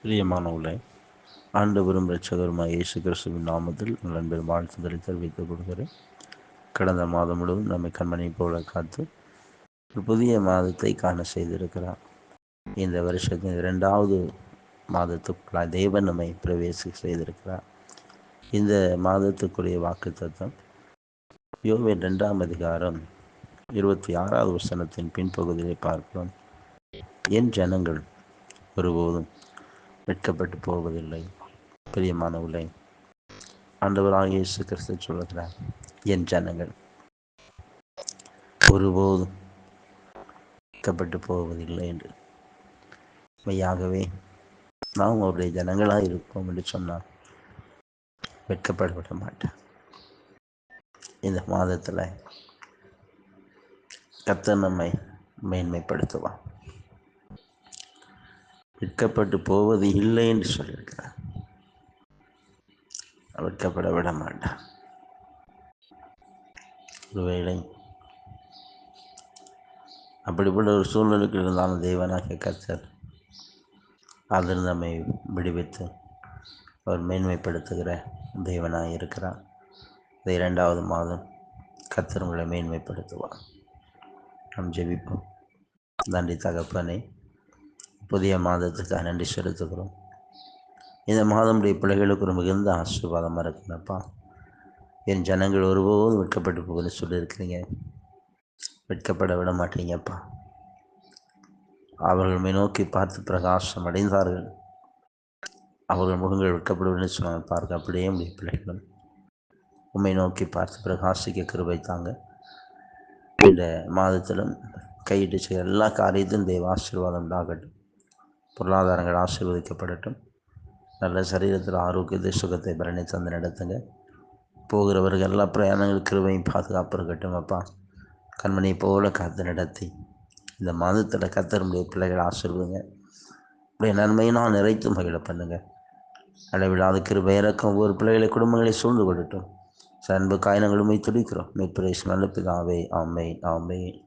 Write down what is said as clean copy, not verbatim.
பிரியமானவர்களே, ஆண்டவரும் இரட்சகருமாய் இயேசு கிறிஸ்துவின் நாமத்தில் நண்பர் வாழ்த்துதலை தெரிவித்துக் கொள்கிறேன். கடந்த மாதம் முழுவதும் நம்மை கண்மணி போல காத்து ஒரு புதிய மாதத்தை காண செய்திருக்கிறார். இந்த வருஷத்தின் 2வது மாதத்துக்குள்ளாய் தேவன் நம்மை பிரவேசி செய்திருக்கிறார். இந்த மாதத்துக்குரிய வாக்குத்தத்தம் யோவேல் 2ஆம் அதிகாரம் 26வது வசனத்தின் பின்பகுதியை பார்க்கிறோம். என் ஜனங்கள் ஒருபோதும் வெட்கப்பட்டு போவதில்லை. பிரியமானவர்களே, ஆண்டவராகிய இயேசு கிறிஸ்து சொல்லுகிறார், என் ஜனங்கள் ஒருபோதும் வெட்கப்பட்டு போவதில்லை என்று. மெய்யாகவே நாம் அவருடைய ஜனங்களாக இருப்போம் என்று சொன்னால் வெட்கப்பட மாட்டேன். இந்த மாதத்தில் கர்த்தர் நம்மை மேன்மைப்படுத்துவார். வெட்கப்பட்டு போவது இல்லை என்று சொல்லியிருக்கிறார். வெட்கப்பட விட மாட்டார். ஒருவேளை அப்படிப்பட்ட ஒரு சூழ்நிலைக்கு இருந்தாலும் தேவனாகிய கர்த்தர் அதில் நம்மை விடுவித்து அவர் மேன்மைப்படுத்துகிற தேவனாக இருக்கிறார். இந்த 2வது மாதம் கர்த்தர் உங்களை மேன்மைப்படுத்துவார். நாம் ஜெபிப்போம். நன்றி தகப்பனே, புதிய மாதத்துக்காக நன்றி செலுத்துகிறோம். இந்த மாதமுடைய பிள்ளைகளுக்கு ஒரு மிகுந்த ஆசீர்வாதமாக இருக்குங்கப்பா. என் ஜனங்கள் ஒருபோதும் வெட்கப்பட்டு போகுதுன்னு சொல்லியிருக்கிறீங்க. வெட்கப்பட விட மாட்டீங்கப்பா. அவர்கள் நோக்கி பார்த்து பிரகாசம் அடைந்தார்கள். அவர்கள் முகங்கள் வெட்கப்படுவதுன்னு சொன்னாங்க. பார்க்க அப்படியே உடைய பிள்ளைகள் உம்மை நோக்கி பார்த்து பிரகாசிக்க கிருபை தாங்க. இந்த மாதத்திலும் கையிட்டு செய்ய எல்லா காரியத்திலும் தெய்வ ஆசீர்வாதம் உண்டாகட்டும். பொருளாதாரங்கள் ஆசீர்வதிக்கப்படட்டும். நல்ல சரீரத்தில் ஆரோக்கியத்தை சுகத்தை பரணி தந்து நடத்துங்க. போகிறவர்கள் எல்லா பிரயாணங்கள் கிருபையும் பாதுகாப்பு இருக்கட்டும் அப்பா. கண்மணியை போல காத்து நடத்தி இந்த மாதத்தில் கர்த்தருடைய பிள்ளைகள் ஆசீர்வதிங்க. இப்படி நன்மையினால் நிறைத்து மகிழ பண்ணுங்க. அளவில்லாத கிருபை இறக்கம் ஒவ்வொரு பிள்ளைகளை குடும்பங்களை சூழ்ந்து கொள்ளட்டும். அன்பு காயனங்களுமே துடிக்கிறோம். மீட்பரேசு நல்ல பிதாவே, ஆமென், ஆமென்.